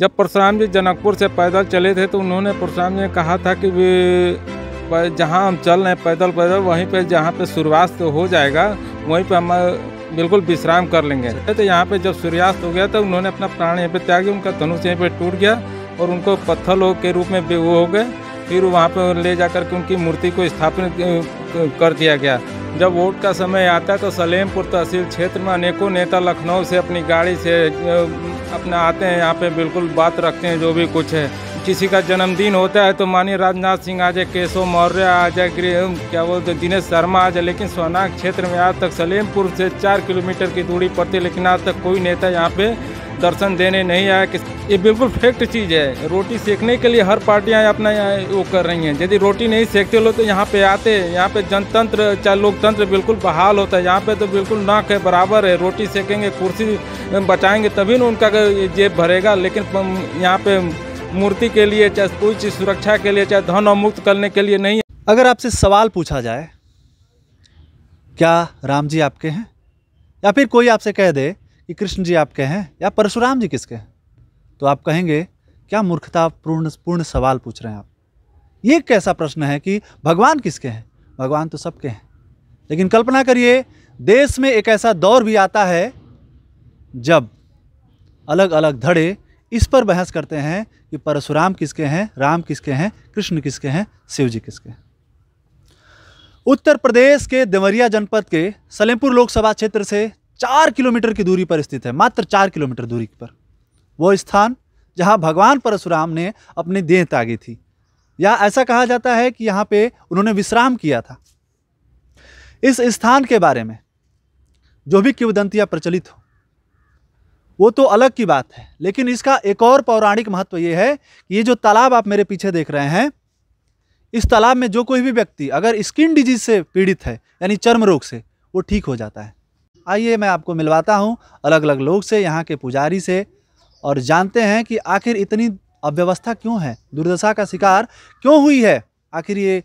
जब परशुराम जी जनकपुर से पैदल चले थे तो उन्होंने परशुराम जी ने कहा था कि जहाँ हम चल रहे हैं पैदल वहीं पे जहाँ पे सूर्यास्त हो जाएगा वहीं पे हम बिल्कुल विश्राम कर लेंगे। तो यहाँ पे जब सूर्यास्त हो गया तो उन्होंने अपना प्राण यहाँ पे त्यागी, उनका धनुष यहाँ पे टूट गया और उनको पत्थर के रूप में वो हो गए। फिर वहाँ पे ले जाकर के उनकी मूर्ति को स्थापित कर दिया गया। जब वोट का समय आता है तो सलेमपुर तहसील क्षेत्र में अनेकों नेता लखनऊ से अपनी गाड़ी से अपना आते हैं, यहाँ पे बिल्कुल बात रखते हैं जो भी कुछ है। किसी का जन्मदिन होता है तो माननीय राजनाथ सिंह आ जाए, केशव मौर्य आ जाए, क्या बोलते दिनेश शर्मा आ जाए, लेकिन सोनाग क्षेत्र में आज तक सलेमपुर से 4 किलोमीटर की दूरी पड़ती है, लेकिन आज तक कोई नेता यहाँ पे दर्शन देने नहीं आया। ये बिल्कुल फैक्ट चीज़ है। रोटी सेकने के लिए हर पार्टियां अपना वो कर रही हैं। यदि रोटी नहीं सेकते लोग तो यहाँ पे आते, यहाँ पे जनतंत्र चाहे लोकतंत्र बिल्कुल बहाल होता है। यहाँ पे तो बिल्कुल ना के बराबर है। रोटी सेकेंगे, कुर्सी बचाएंगे तभी ना उनका जेब भरेगा, लेकिन यहाँ पे मूर्ति के लिए चाहे कोई चीज़ सुरक्षा के लिए चाहे धन अवमुक्त करने के लिए नहीं है। अगर आपसे सवाल पूछा जाए क्या राम जी आपके हैं, या फिर कोई आपसे कह दे कि कृष्ण जी आपके हैं या परशुराम जी किसके हैं, तो आप कहेंगे क्या मूर्खता पूर्ण सवाल पूछ रहे हैं आप। ये कैसा प्रश्न है कि भगवान किसके हैं? भगवान तो सबके हैं। लेकिन कल्पना करिए देश में एक ऐसा दौर भी आता है जब अलग अलग धड़े इस पर बहस करते हैं कि परशुराम किसके हैं, राम किसके हैं, कृष्ण किसके हैं, शिव जी किसके हैं। उत्तर प्रदेश के देवरिया जनपद के सलेमपुर लोकसभा क्षेत्र से 4 किलोमीटर की दूरी पर स्थित है, मात्र 4 किलोमीटर दूरी पर वो स्थान जहां भगवान परशुराम ने अपनी देह त्यागी थी, या ऐसा कहा जाता है कि यहाँ पे उन्होंने विश्राम किया था। इस स्थान के बारे में जो भी किंवदंतियां प्रचलित हो वो तो अलग की बात है, लेकिन इसका एक और पौराणिक महत्व ये है कि ये जो तालाब आप मेरे पीछे देख रहे हैं, इस तालाब में जो कोई भी व्यक्ति अगर स्किन डिजीज से पीड़ित है यानी चर्म रोग से, वो ठीक हो जाता है। आइए मैं आपको मिलवाता हूँ अलग अलग लोग से, यहाँ के पुजारी से, और जानते हैं कि आखिर इतनी अव्यवस्था क्यों है, दुर्दशा का शिकार क्यों हुई है, आखिर ये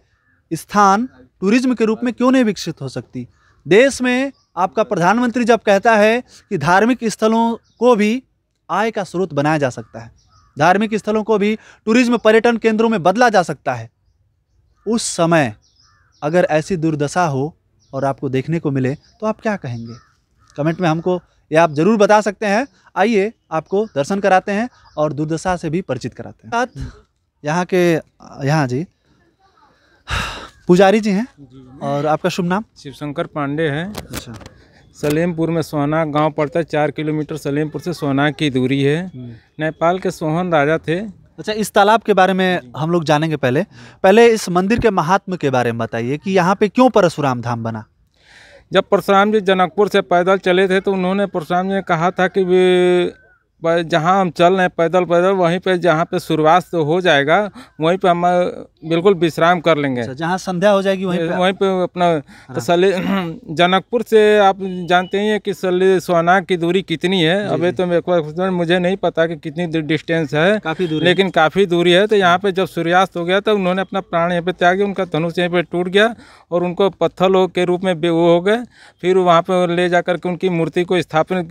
स्थान टूरिज्म के रूप में क्यों नहीं विकसित हो सकती। देश में आपका प्रधानमंत्री जब कहता है कि धार्मिक स्थलों को भी आय का स्रोत बनाया जा सकता है, धार्मिक स्थलों को भी टूरिज्म पर्यटन केंद्रों में बदला जा सकता है, उस समय अगर ऐसी दुर्दशा हो और आपको देखने को मिले तो आप क्या कहेंगे? कमेंट में हमको ये आप जरूर बता सकते हैं। आइए आपको दर्शन कराते हैं और दुर्दशा से भी परिचित कराते हैं। यहाँ जी पुजारी जी हैं, और आपका शुभ नाम? शिवशंकर पांडे है। अच्छा, सलेमपुर में सोनाग गांव पड़ता है, 4 किलोमीटर सलेमपुर से सोनाग की दूरी है। नेपाल के सोहन राजा थे। अच्छा, इस तालाब के बारे में हम लोग जानेंगे। पहले इस मंदिर के महात्म्य के बारे में बताइए कि यहाँ पे क्यों परशुराम धाम बना। जब परशुराम जी जनकपुर से पैदल चले थे तो उन्होंने परशुराम जी ने कहा था कि जहाँ हम चल रहे हैं पैदल वहीं पे जहाँ पे सूर्यास्त हो जाएगा वहीं पे हम बिल्कुल विश्राम कर लेंगे। अच्छा, जहाँ संध्या हो जाएगी वहीं पे अपना तो जनकपुर से आप जानते ही हैं कि सोनाग की दूरी कितनी है। अभी तो मुझे नहीं पता कि कितनी डिस्टेंस है, काफ़ी दूरी, लेकिन काफ़ी दूरी है। तो यहाँ पे जब सूर्यास्त हो गया तो उन्होंने अपना प्राण यहाँ पे त्यागी, उनका धनुष यहाँ पे टूट गया और उनको पत्थर के रूप में वो हो गए। फिर वहाँ पे ले जाकर के उनकी मूर्ति को स्थापित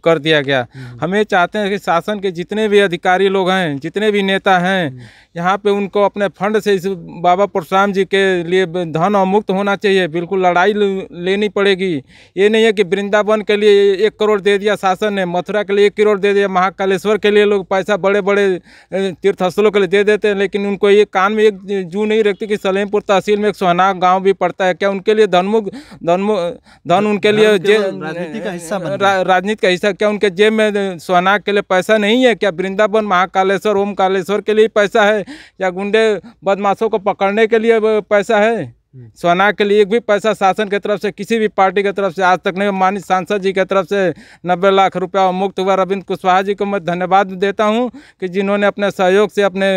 कर दिया गया। हमें चाहते हैं कि शासन के जितने भी अधिकारी लोग हैं, जितने भी नेता हैं, यहाँ पे उनको अपने फंड से इस बाबा परशुराम जी के लिए धन अवमुक्त होना चाहिए। बिल्कुल लड़ाई लेनी पड़ेगी। ये नहीं है कि वृंदावन के लिए 1 करोड़ दे दिया शासन ने, मथुरा के लिए 1 करोड़ दे दिया, महाकालेश्वर के लिए लोग पैसा बड़े बड़े तीर्थस्थलों के लिए दे देते हैं, लेकिन उनको ये कान में एक जू नहीं रखती कि सलेमपुर तहसील में एक सोनाग गाँव भी पड़ता है। क्या उनके लिए धन उनके लिए राजनीति का हिस्सा, क्या उनके जेब में सोनाग के लिए पैसा नहीं है? क्या वृंदावन महाकालेश्वर ओमकालेश्वर के लिए पैसा है, या गुंडे बदमाशों को पकड़ने के लिए पैसा है? सोनाग के लिए एक भी पैसा शासन की तरफ से, किसी भी पार्टी की तरफ से आज तक नहीं। माननीय सांसद जी की तरफ से 90 लाख रुपया मुक्त हुआ। रविंद्र कुशवाहा जी को मैं धन्यवाद देता हूं कि जिन्होंने अपने सहयोग से, अपने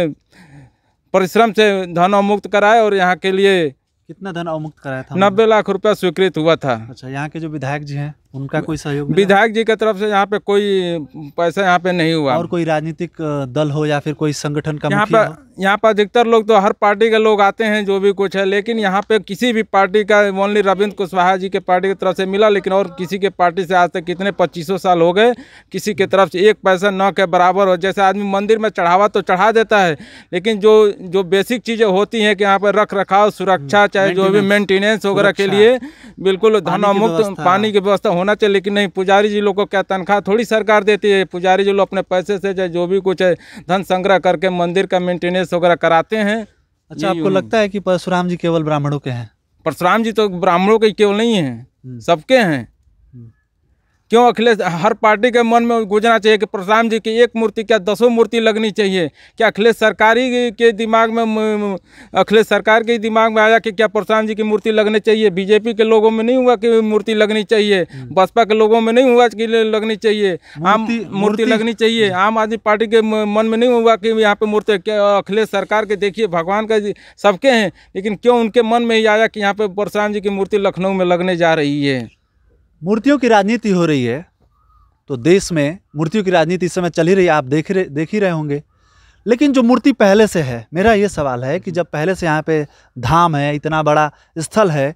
परिश्रम से धन अवमुक्त कराया, और यहाँ के लिए कितना धन अवमुक्त कराया था? 90 लाख रुपया स्वीकृत हुआ था। अच्छा, यहाँ के जो विधायक जी हैं उनका कोई सहयोग मिला? विधायक जी की तरफ से यहाँ पे कोई पैसा यहाँ पे नहीं हुआ। और कोई राजनीतिक दल हो या फिर कोई संगठन का यहाँ मुखिया हो? यहाँ पर अधिकतर लोग तो हर पार्टी के लोग आते हैं जो भी कुछ है, लेकिन यहाँ पे किसी भी पार्टी का ओनली रविंद्र कुशवाहा जी के पार्टी की तरफ से मिला, लेकिन और किसी के पार्टी से आज तक कितने 2500 साल हो गए किसी के तरफ से एक पैसा न के बराबर हो। जैसे आदमी मंदिर में चढ़ावा तो चढ़ा देता है, लेकिन जो बेसिक चीज़ें होती हैं कि यहाँ पर रख रखाव, सुरक्षा, चाहे जो भी मेंटेनेंस वगैरह के लिए बिल्कुल धन मुक्त पानी की व्यवस्था होना चाहिए। लेकिन नहीं, पुजारी जी लोग को क्या तनख्वाह थोड़ी सरकार देती है? पुजारी जी लोग अपने पैसे से चाहे जो भी कुछ है धन संग्रह करके मंदिर का मेंटेनेंस वगैरह कराते हैं। अच्छा, आपको लगता है कि परशुराम जी केवल ब्राह्मणों के हैं? परशुराम जी तो ब्राह्मणों के केवल नहीं हैं, सबके हैं। क्यों अखिलेश, हर पार्टी के मन में गुजरना चाहिए कि परशुराम जी की एक मूर्ति क्या 10 मूर्ति लगनी चाहिए? क्या अखिलेश सरकारी के दिमाग में, अखिलेश सरकार के दिमाग में आया कि क्या परशुराम जी की मूर्ति लगनी चाहिए? बीजेपी के लोगों में नहीं हुआ कि मूर्ति लगनी चाहिए, बसपा के लोगों में नहीं हुआ कि लगनी चाहिए, आम मूर्ति लगनी चाहिए, आम आदमी पार्टी के मन में नहीं हुआ कि यहाँ पे मूर्ति? क्या अखिलेश सरकार के देखिए भगवान का सबके हैं, लेकिन क्यों उनके मन में ही आया कि यहाँ पे परशुराम जी की मूर्ति लखनऊ में लगने जा रही है? मूर्तियों की राजनीति हो रही है तो देश में मूर्तियों की राजनीति इस समय चल ही रही है, आप देख ही रहे होंगे। लेकिन जो मूर्ति पहले से है, मेरा ये सवाल है कि जब पहले से यहाँ पे धाम है, इतना बड़ा स्थल है,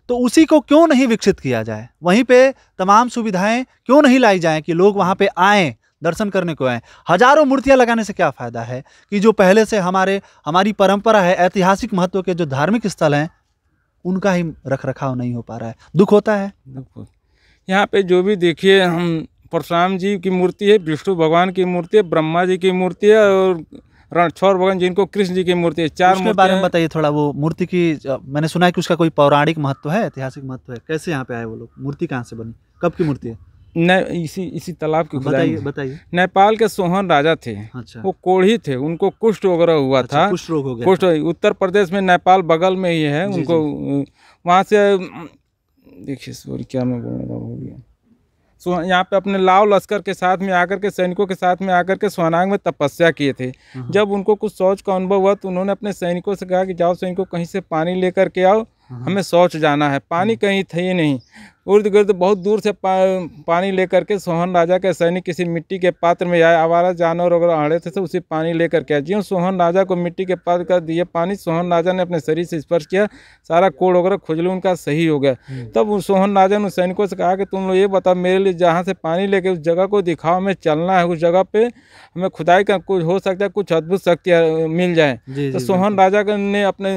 तो उसी को क्यों नहीं विकसित किया जाए? वहीं पे तमाम सुविधाएं क्यों नहीं लाई जाएं कि लोग वहाँ पे आएँ, दर्शन करने को आएँ? हजारों मूर्तियाँ लगाने से क्या फ़ायदा है कि जो पहले से हमारी परंपरा है, ऐतिहासिक महत्व के जो धार्मिक स्थल हैं, उनका ही रख रखाव नहीं हो पा रहा है। दुख होता है। यहाँ पे जो भी देखिए, हम परशुराम जी की मूर्ति है, विष्णु भगवान की मूर्ति है, ब्रह्मा जी की मूर्ति है और रणछोड़ भगवान जिनको कृष्ण जी की मूर्ति है। 4 उसके बारे में बताइए थोड़ा। वो मूर्ति की मैंने सुना है कि उसका कोई पौराणिक महत्व है, ऐतिहासिक महत्व है। कैसे यहाँ पे आए वो लोग? मूर्ति कहाँ से बनी, कब की मूर्ति है? इसी तालाब की खुदाई। बताइए। नेपाल के सोहन राजा थे। अच्छा। वो कोढ़ी थे, उनको कुष्ठ वगैरह हुआ था। कुष्ठ रोग हो गया। कुष्ठ उत्तर प्रदेश में, नेपाल बगल में ही है। उनको वहाँ से देखिए, सॉरी क्या मैं बोलने लगा, हो गया। यहाँ पे अपने लाव लश्कर के साथ में आकर के, सैनिकों के साथ में आकर के सोनांग में तपस्या किए थे। जब उनको कुछ शौच का अनुभव हुआ तो उन्होंने अपने सैनिकों से कहा कि जाओ सैनिकों, कहीं से पानी लेकर के आओ, हमें शौच जाना है। पानी कहीं थे ही नहीं। उर्द गिर्द बहुत दूर से पानी लेकर के सोहन राजा के सैनिक किसी मिट्टी के पात्र में आए, आवारा जानवर वगैरह आड़े थे, उसी पानी लेकर के आए। ज्यों सोहन राजा को मिट्टी के पात्र का दिए पानी, सोहन राजा ने अपने शरीर से स्पर्श किया, सारा कोड़ वगैरह खुजली उनका सही हो गया। तब सोहन राजा ने सैनिकों से कहा कि तुम लोग ये बताओ, मेरे लिए जहाँ से पानी लेके उस जगह को दिखाओ, हमें चलना है, उस जगह पे हमें खुदाई का कुछ हो सकता है, कुछ अद्भुत शक्ति मिल जाए। तो सोहन राजा ने अपने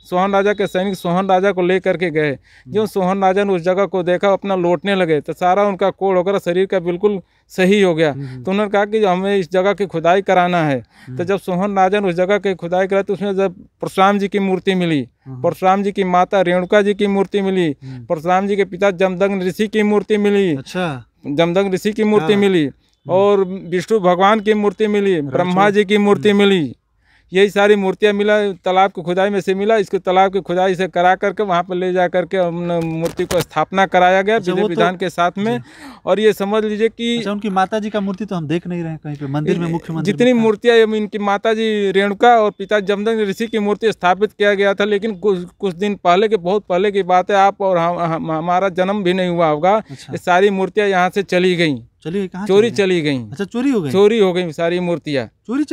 सोहन राजा के सैनिक सोहन राजा को लेकर के गए। जो सोहन राजा ने उस जगह को देखा, अपना लौटने लगे तो सारा उनका कोड़ वगैरह शरीर का बिल्कुल सही हो गया। तो उन्होंने कहा कि हमें इस जगह की खुदाई कराना है। तो जब सोहन राजा ने उस जगह की खुदाई करा तो उसमें जब परशुराम जी की मूर्ति मिली, परशुराम जी की माता रेणुका जी की मूर्ति मिली, परशुराम जी के पिता जमदग्नि ऋषि की मूर्ति मिली। अच्छा। जमदग्नि ऋषि की मूर्ति मिली और विष्णु भगवान की मूर्ति मिली, ब्रह्मा जी की मूर्ति मिली। यही सारी मूर्तियाँ मिला, तालाब की खुदाई में से मिला। इसको तालाब की खुदाई से करा करके वहाँ पर ले जा करके मूर्ति को स्थापना कराया गया विधि विधान के साथ में। और ये समझ लीजिए कि उनकी माता जी का मूर्ति तो हम देख नहीं रहे कहीं पे मंदिर में, मुख्य मंदिर जितनी मूर्तियाँ, इनकी माता जी रेणुका और पिता जमदग्नि ऋषि की मूर्ति स्थापित किया गया था। लेकिन कुछ दिन पहले के, बहुत पहले की बात है, आप और हमारा जन्म भी नहीं हुआ होगा, ये सारी मूर्तियाँ यहाँ से चली गई। चोरी चली गई। अच्छा, चोरी हो गई? चोरी हो गई सारी मूर्तियाँ, चोरी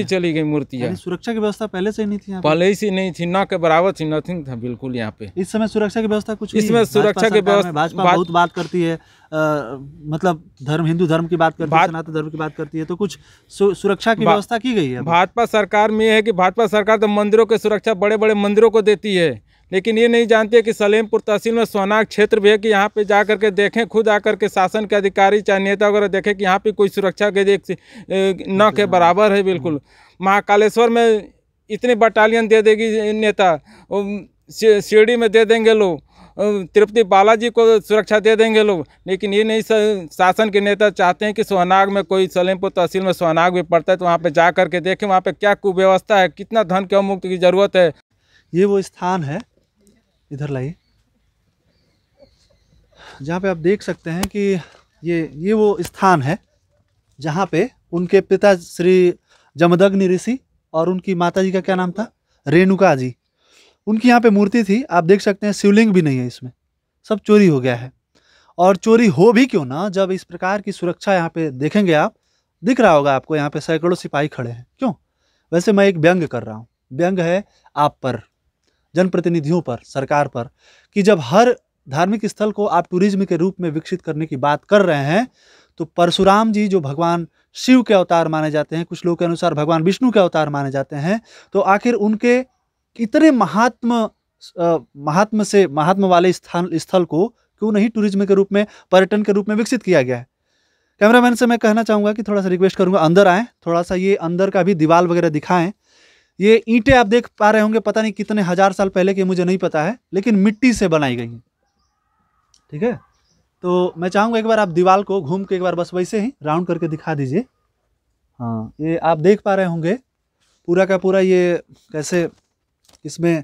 चली गई मूर्तियाँ। सुरक्षा की व्यवस्था पहले से ही नहीं थी? पहले से नहीं थी, ना के बराबर थी, नथिंग था बिल्कुल यहाँ पे। इस समय सुरक्षा की व्यवस्था कुछ इसमें सुरक्षा की व्यवस्था, भाजपा बहुत बात करती है, मतलब हिंदू धर्म की बात करती है, सनातन धर्म की बात करती है, तो कुछ सुरक्षा की व्यवस्था की गई है? भाजपा सरकार में है कि भाजपा सरकार तो मंदिरों की सुरक्षा बड़े बड़े मंदिरों को देती है, लेकिन ये नहीं जानती है कि सलेमपुर तहसील में सोनाग क्षेत्र भी है कि यहाँ पे जा कर के देखें, खुद आकर के शासन के अधिकारी चाहे नेता वगैरह देखें कि यहाँ पे कोई सुरक्षा के देख न के बराबर है बिल्कुल। महाकालेश्वर में इतनी बटालियन दे देगी नेता, शिरडी में दे देंगे लोग, तिरुपति बालाजी को सुरक्षा दे देंगे लोग, लेकिन ये नहीं शासन के नेता चाहते हैं कि सोनाग में कोई, सलेमपुर तहसील में सोनाग भी पड़ता है तो वहाँ पे जा कर के देखें वहाँ पे क्या कुव्यवस्था है, कितना धन के मुक्त की जरूरत है। ये वो स्थान है, इधर लाइए, जहाँ पे आप देख सकते हैं कि ये वो स्थान है जहाँ पे उनके पिता श्री जमदग्नि ऋषि और उनकी माता जी का क्या नाम था, रेणुका जी, उनकी यहाँ पे मूर्ति थी। आप देख सकते हैं शिवलिंग भी नहीं है इसमें, सब चोरी हो गया है। और चोरी हो भी क्यों ना, जब इस प्रकार की सुरक्षा यहाँ पे देखेंगे आप, दिख रहा होगा आपको यहाँ पे सैकड़ों सिपाही खड़े हैं। क्यों? वैसे मैं एक व्यंग कर रहा हूँ, व्यंग है आप पर, जनप्रतिनिधियों पर, सरकार पर, कि जब हर धार्मिक स्थल को आप टूरिज्म के रूप में विकसित करने की बात कर रहे हैं, तो परशुराम जी जो भगवान शिव के अवतार माने जाते हैं, कुछ लोगों के अनुसार भगवान विष्णु के अवतार माने जाते हैं, तो आखिर उनके इतने महात्म वाले स्थल को क्यों नहीं टूरिज्म के रूप में, पर्यटन के रूप में विकसित किया गया है। कैमरामैन से मैं कहना चाहूँगा कि थोड़ा सा रिक्वेस्ट करूँगा अंदर आएँ, थोड़ा सा ये अंदर का भी दीवार वगैरह दिखाएं। ये ईंटें आप देख पा रहे होंगे, पता नहीं कितने हजार साल पहले की, मुझे नहीं पता है, लेकिन मिट्टी से बनाई गई हैं। ठीक है, तो मैं चाहूँगा एक बार आप दीवार को घूम के एक बार बस वैसे ही राउंड करके दिखा दीजिए। हाँ, ये आप देख पा रहे होंगे पूरा का पूरा ये कैसे इसमें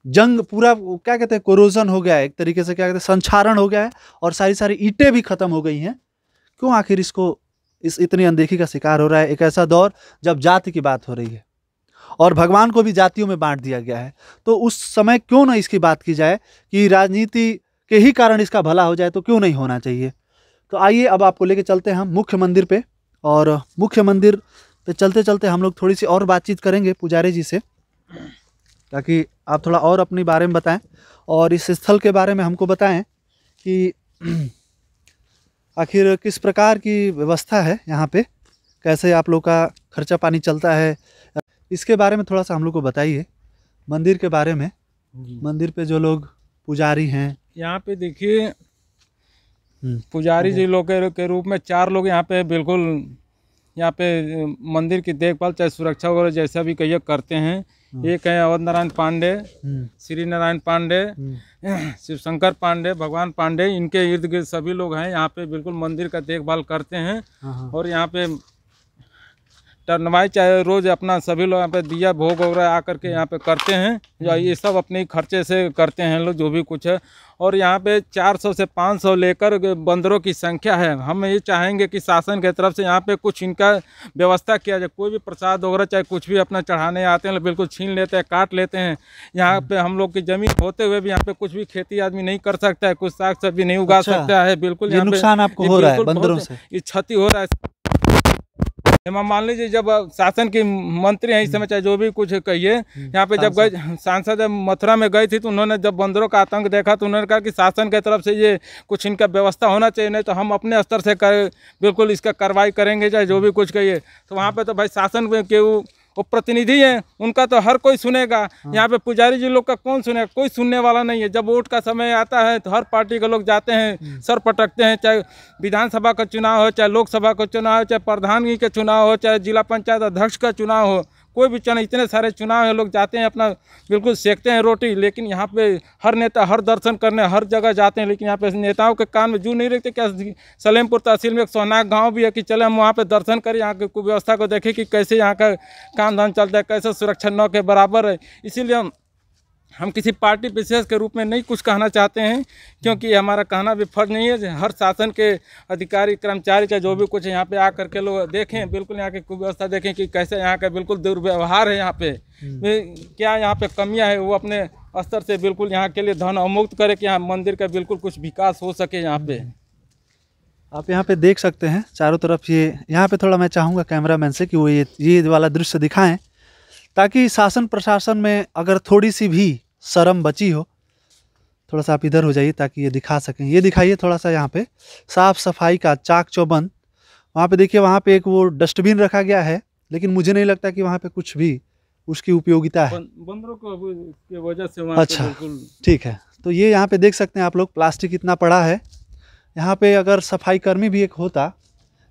जंग पूरा क्या कहते हैं, कोरोजन हो गया है एक तरीके से, क्या कहते हैं, संक्षारण हो गया है, और सारी ईंटें भी खत्म हो गई हैं। क्यों आखिर इसको इतनी अनदेखी का शिकार हो रहा है? एक ऐसा दौर जब जाति की बात हो रही है और भगवान को भी जातियों में बांट दिया गया है, तो उस समय क्यों ना इसकी बात की जाए कि राजनीति के ही कारण इसका भला हो जाए, तो क्यों नहीं होना चाहिए। तो आइए अब आपको लेके चलते हैं हम मुख्य मंदिर पे, और मुख्य मंदिर पे चलते चलते हम लोग थोड़ी सी और बातचीत करेंगे पुजारी जी से, ताकि आप थोड़ा और अपने बारे में बताएं और इस स्थल के बारे में हमको बताएं कि आखिर किस प्रकार की व्यवस्था है यहाँ पे, कैसे आप लोग का खर्चा पानी चलता है, इसके बारे में थोड़ा सा हम लोग को बताइए। मंदिर के बारे में, मंदिर पे जो लोग पुजारी हैं यहाँ पे देखिए, पुजारी जी लोग के रूप में 4 लोग यहाँ पे बिल्कुल यहाँ पे मंदिर की देखभाल चाहे सुरक्षा वगैरह जैसा भी कहिए करते हैं। एक है अवध नारायण पांडे, श्री नारायण पांडे, शिव शंकर पांडे, भगवान पांडे, इनके इर्द गिर्द सभी लोग हैं यहाँ पे बिल्कुल मंदिर का देखभाल करते हैं। और यहाँ पे टर्नवाई चाहे रोज अपना सभी लोग यहाँ पे दिया भोग वगैरह आकर के यहाँ पे करते हैं। ये सब अपने खर्चे से करते हैं लोग जो भी कुछ है। और यहाँ पे 400 से 500 लेकर बंदरों की संख्या है। हम ये चाहेंगे कि शासन की तरफ से यहाँ पे कुछ इनका व्यवस्था किया जाए। कोई भी प्रसाद वगैरह चाहे कुछ भी अपना चढ़ाने आते हैं बिल्कुल छीन लेते हैं, काट लेते हैं। यहाँ पे हम लोग की जमीन होते हुए भी यहाँ पे कुछ भी खेती आदमी नहीं कर सकता है, कुछ साग सब्जी नहीं उगा सकता है। बिल्कुल ये नुकसान आपको हो रहा है बंदरों से, ये क्षति हो रहा है। मान लीजिए जब शासन के मंत्री हैं इस समय चाहे जो भी कुछ कहिए, यहाँ पे जब गए सांसद मथुरा में गई थी तो उन्होंने जब बंदरों का आतंक देखा तो उन्होंने कहा कि शासन की तरफ से ये कुछ इनका व्यवस्था होना चाहिए, नहीं तो हम अपने स्तर से बिल्कुल इसका कार्रवाई करेंगे चाहे जो भी कुछ कहिए। तो वहाँ पे तो भाई शासन के वो प्रतिनिधि हैं, उनका तो हर कोई सुनेगा। यहाँ पे पुजारी जी लोग का कौन सुनेगा? कोई सुनने वाला नहीं है। जब वोट का समय आता है तो हर पार्टी के लोग जाते हैं, सर पटकते हैं, चाहे विधानसभा का चुनाव हो, चाहे लोकसभा का चुनाव हो, चाहे प्रधानगी का चुनाव हो, चाहे जिला पंचायत अध्यक्ष का चुनाव हो, कोई भी चुनाव, इतने सारे चुनाव है, लोग जाते हैं अपना बिल्कुल सेकते हैं रोटी। लेकिन यहाँ पे हर नेता हर दर्शन करने हर जगह जाते हैं, लेकिन यहाँ पे नेताओं के कान में जू नहीं रखते। क्या सलेमपुर तहसील में एक सोनाग गांव भी है कि चले हम वहाँ पे दर्शन करें, यहाँ की व्यवस्था को देखें कि कैसे यहाँ का काम धाम चलता है, कैसे सुरक्षा न के बराबर है। इसीलिए हम किसी पार्टी विशेष के रूप में नहीं कुछ कहना चाहते हैं, क्योंकि हमारा कहना भी फर्ज नहीं है। हर शासन के अधिकारी कर्मचारी चाहे जो भी कुछ यहाँ पे आकर के लोग देखें, बिल्कुल यहाँ की कुव्यवस्था देखें कि कैसे यहाँ का बिल्कुल दुर्व्यवहार है, यहाँ पे क्या यहाँ पे कमियाँ है, वो अपने स्तर से बिल्कुल यहाँ के लिए धन अवमुक्त करे कि यहाँ मंदिर का बिल्कुल कुछ विकास हो सके। यहाँ पे आप यहाँ पे देख सकते हैं चारों तरफ। ये यहाँ पे थोड़ा मैं चाहूँगा कैमरामैन से कि वो ये वाला दृश्य दिखाएं, ताकि शासन प्रशासन में अगर थोड़ी सी भी शर्म बची हो। थोड़ा सा आप इधर हो जाइए ताकि ये दिखा सकें। ये दिखाइए थोड़ा सा यहाँ पे साफ सफाई का चाक चौबंद। वहाँ पे देखिए, वहाँ पे एक वो डस्टबिन रखा गया है, लेकिन मुझे नहीं लगता कि वहाँ पे कुछ भी उसकी उपयोगिता है बंदरों की वजह से। अच्छा, ठीक है। तो ये यहाँ पे देख सकते हैं आप लोग, प्लास्टिक इतना पड़ा है यहाँ पे। अगर सफाई कर्मी भी एक होता,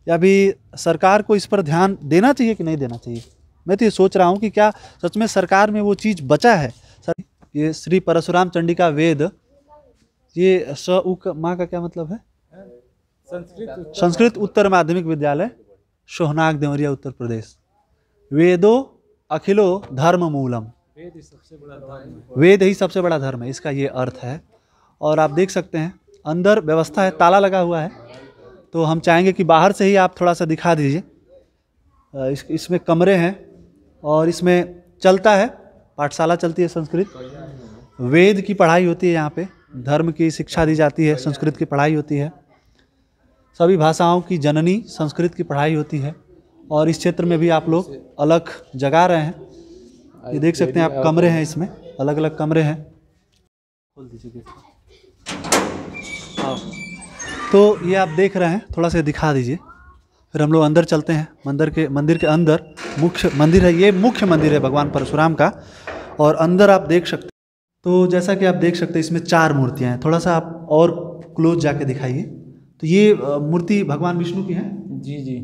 या भी सरकार को इस पर ध्यान देना चाहिए कि नहीं देना चाहिए। मैं तो ये सोच रहा हूँ कि क्या सच में सरकार में वो चीज़ बचा है। सर, ये श्री परशुराम चंडिका वेद, ये माँ का क्या मतलब है? संस्कृत उत्तर माध्यमिक विद्यालय, सोहनाग देवरिया, उत्तर प्रदेश। वेदो अखिलो धर्म मूलम, वेद ही सबसे बड़ा धर्म है, इसका ये अर्थ है। और आप देख सकते हैं अंदर व्यवस्था है, ताला लगा हुआ है। तो हम चाहेंगे कि बाहर से ही आप थोड़ा सा दिखा दीजिए। इसमें कमरे हैं और इसमें चलता है, पाठशाला चलती है, संस्कृत वेद की पढ़ाई होती है यहाँ पे, धर्म की शिक्षा दी जाती है, संस्कृत की पढ़ाई होती है। सभी भाषाओं की जननी संस्कृत की पढ़ाई होती है और इस क्षेत्र में भी आप लोग अलग जगा रहे हैं। ये देख सकते हैं आप, कमरे हैं, इसमें अलग अलग कमरे हैं। खोल दीजिए गेट। तो ये आप देख रहे हैं, थोड़ा सा दिखा दीजिए, फिर हम लोग अंदर चलते हैं। मंदिर के अंदर मुख्य मंदिर है, ये मुख्य मंदिर है भगवान परशुराम का। और अंदर आप देख सकते हैं, तो जैसा कि आप देख सकते हैं इसमें 4 मूर्तियाँ हैं। थोड़ा सा आप और क्लोज जाके दिखाइए। तो ये मूर्ति भगवान विष्णु की है? जी जी।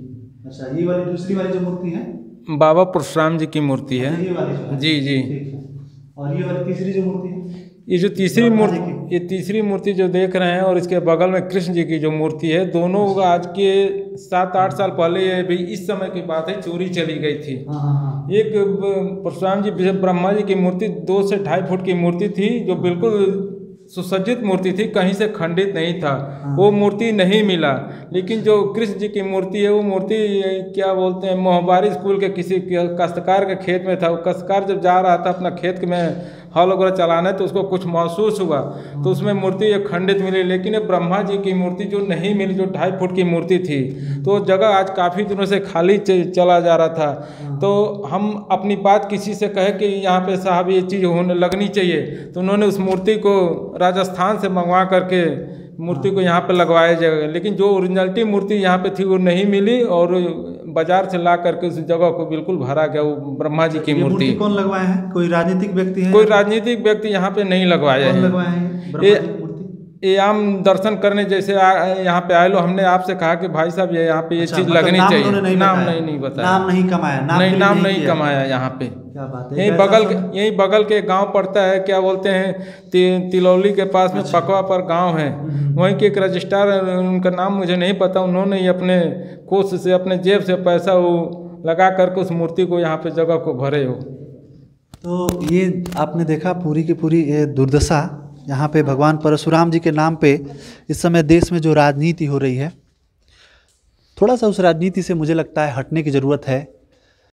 अच्छा, ये वाली दूसरी वाली जो मूर्ति है बाबा परशुराम जी की मूर्ति है। ये वाली जो है? जी जी। ठीक है। और ये वाली तीसरी जो मूर्ति है? ये जो तीसरी मूर्ति जो देख रहे हैं, और इसके बगल में कृष्ण जी की जो मूर्ति है, दोनों आज के 7-8 साल पहले, ये भी इस समय की बात है, चोरी चली गई थी। एक परशुराम जी ब्रह्मा जी की मूर्ति 2 से 2.5 फुट की मूर्ति थी, जो बिल्कुल सुसज्जित मूर्ति थी, कहीं से खंडित नहीं था। वो मूर्ति नहीं मिला। लेकिन जो कृष्ण जी की मूर्ति है, वो मूर्ति क्या बोलते हैं, मोहबारी स्कूल के किसी काश्तकार के खेत में था। वो काश्तकार जब जा रहा था अपना खेत में हल वगैरह चलाने, तो उसको कुछ महसूस हुआ, तो उसमें मूर्ति एक खंडित मिली। लेकिन ये ब्रह्मा जी की मूर्ति जो नहीं मिली, जो 2.5 फुट की मूर्ति थी, तो जगह आज काफ़ी दिनों से खाली चला जा रहा था। तो हम अपनी बात किसी से कहे कि यहाँ पे साहब ये चीज़ होने लगनी चाहिए, तो उन्होंने उस मूर्ति को राजस्थान से मंगवा करके मूर्ति को यहाँ पे लगवाया जाएगा। लेकिन जो ओरिजिनलिटी मूर्ति यहाँ पे थी वो नहीं मिली, और बाजार से ला करके उस जगह को बिल्कुल भरा गया। वो ब्रह्मा जी की मूर्ति कौन लगवाया है? कोई राजनीतिक व्यक्ति है? कोई राजनीतिक व्यक्ति यहाँ पे नहीं लगवाया है। ये आम दर्शन करने जैसे यहाँ पे आए लो, हमने आपसे कहा कि भाई साहब ये चीज़ लगनी चाहिए। नाम नहीं बताया, नाम नहीं कमाया, नाम नहीं कमाया यहाँ पे। क्या बात है? यही बगल के गांव पड़ता है, क्या बोलते हैं, तिलौली के पास में पकवा पर गांव है। वहीं के एक रजिस्ट्रार, उनका नाम मुझे नहीं पता, उन्होंने ही अपने कोष से, अपने जेब से पैसा वो लगा करके उस मूर्ति को यहाँ पे जगह को भरे हो। तो ये आपने देखा पूरी की पूरी ये दुर्दशा यहाँ पे भगवान परशुराम जी के नाम पे इस समय देश में जो राजनीति हो रही है, थोड़ा सा उस राजनीति से मुझे लगता है हटने की ज़रूरत है।